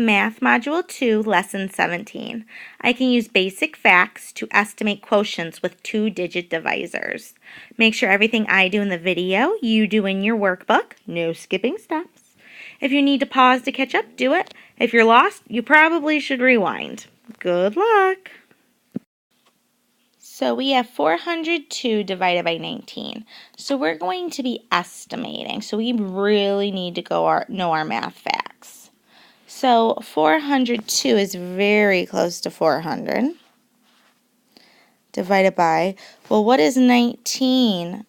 Math Module 2, Lesson 17. I can use basic facts to estimate quotients with two-digit divisors. Make sure everything I do in the video, you do in your workbook. No skipping steps. If you need to pause to catch up, do it. If you're lost, you probably should rewind. Good luck! So we have 402 divided by 19. So we're going to be estimating. So we really need to know our math facts. So 402 is very close to 400. Divided by, well, what is 19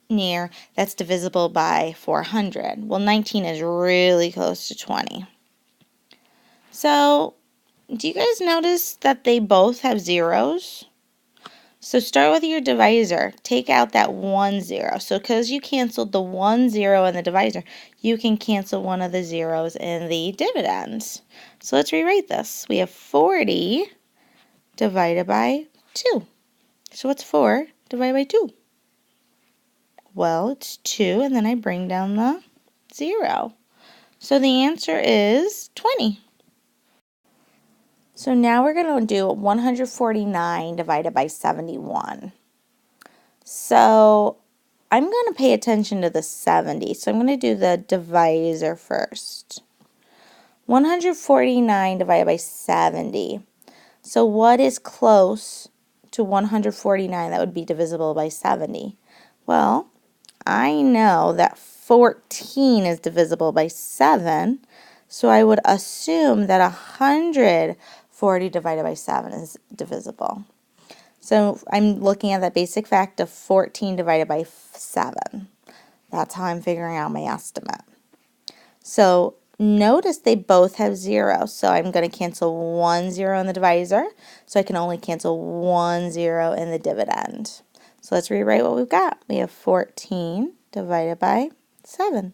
near that's divisible by 400? Well, 19 is really close to 20. So do you guys notice that they both have zeros? So start with your divisor. Take out that 1 0. So because you canceled the 1 0 in the divisor, you can cancel one of the zeros in the dividends. So let's rewrite this. We have 40 divided by 2. So what's 4 divided by 2? Well, it's 2, and then I bring down the 0. So the answer is 20. So now we're going to do 149 divided by 71. So I'm going to pay attention to the 70. So I'm going to do the divisor first. 149 divided by 70. So what is close to 149 that would be divisible by 70? Well, I know that 14 is divisible by 7. So I would assume that 140 divided by 7 is divisible. So I'm looking at that basic fact of 14 divided by 7. That's how I'm figuring out my estimate. So notice they both have 0. So I'm going to cancel 1 0 in the divisor. So I can only cancel 1 0 in the dividend. So let's rewrite what we've got. We have 14 divided by 7.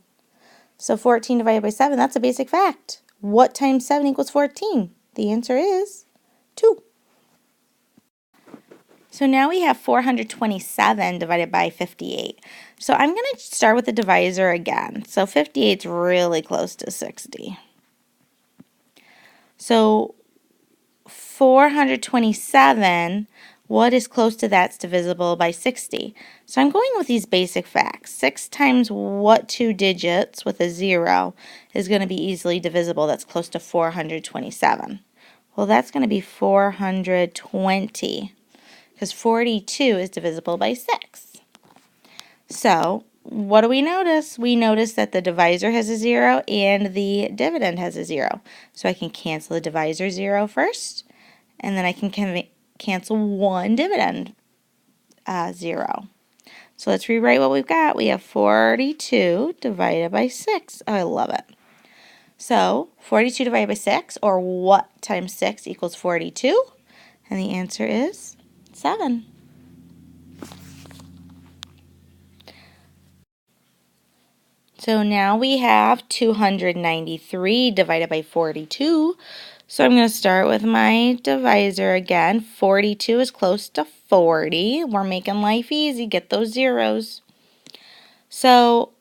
So 14 divided by 7, that's a basic fact. What times 7 equals 14? The answer is 2. So now we have 427 divided by 58. So I'm going to start with the divisor again. So 58 is really close to 60. So 427, what is close to that's divisible by 60? So I'm going with these basic facts. 6 times what two digits with a 0 is going to be easily divisible that's close to 427? Well, that's going to be 420. Because 42 is divisible by 6. So what do we notice? We notice that the divisor has a 0 and the dividend has a 0. So I can cancel the divisor 0 first, and then I can cancel one dividend 0. So let's rewrite what we've got. We have 42 divided by 6. Oh, I love it. So 42 divided by 6, or what times 6 equals 42? And the answer is 7. So now we have 293 divided by 42. So I'm going to start with my divisor again. 42 is close to 40. We're making life easy. Get those zeros. So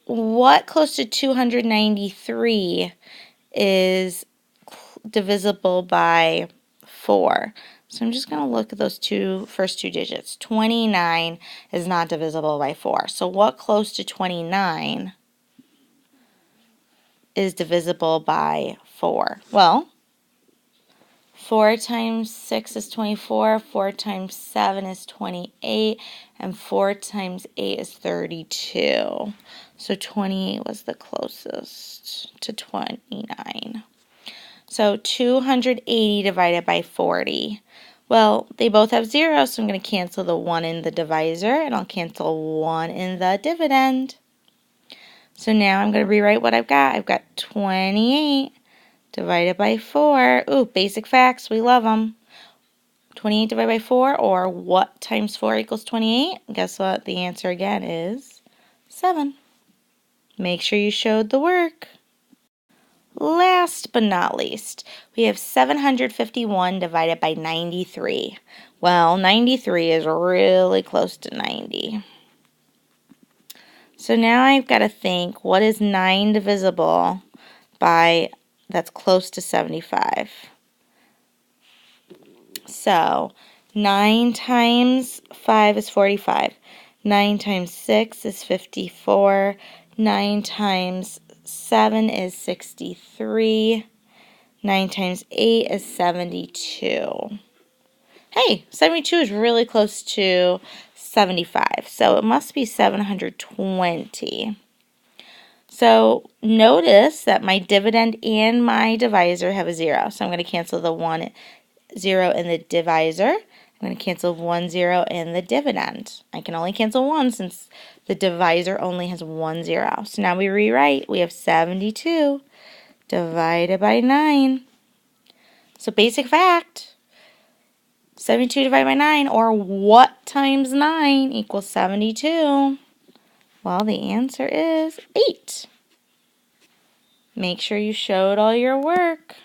what close to 293 is divisible by 4? So I'm just going to look at those first two digits. 29 is not divisible by 4. So what close to 29 is divisible by 4? Well, 4 times 6 is 24, 4 times 7 is 28, and 4 times 8 is 32. So 28 was the closest to 29. So 280 divided by 40. Well, they both have 0, so I'm going to cancel the 1 in the divisor, and I'll cancel 1 in the dividend. So now I'm going to rewrite what I've got. I've got 28 divided by 4. Ooh, basic facts. We love them. 28 divided by 4, or what times 4 equals 28? Guess what? The answer again is 7. Make sure you showed the work. Last but not least, we have 751 divided by 93. Well, 93 is really close to 90. So now I've got to think, what is 9 divisible that's close to 75. So 9 times 5 is 45. 9 times 6 is 54. 9 times 7 is 63. 9 times 8 is 72. Hey, 72 is really close to 75, so it must be 720. So notice that my dividend and my divisor have a 0, so I'm going to cancel the 1 0 in the divisor. I'm going to cancel 1 0 in the dividend. I can only cancel 1 since the divisor only has 1 0. So now we rewrite. We have 72 divided by 9. So basic fact, 72 divided by 9, or what times 9 equals 72? Well, the answer is 8. Make sure you showed all your work.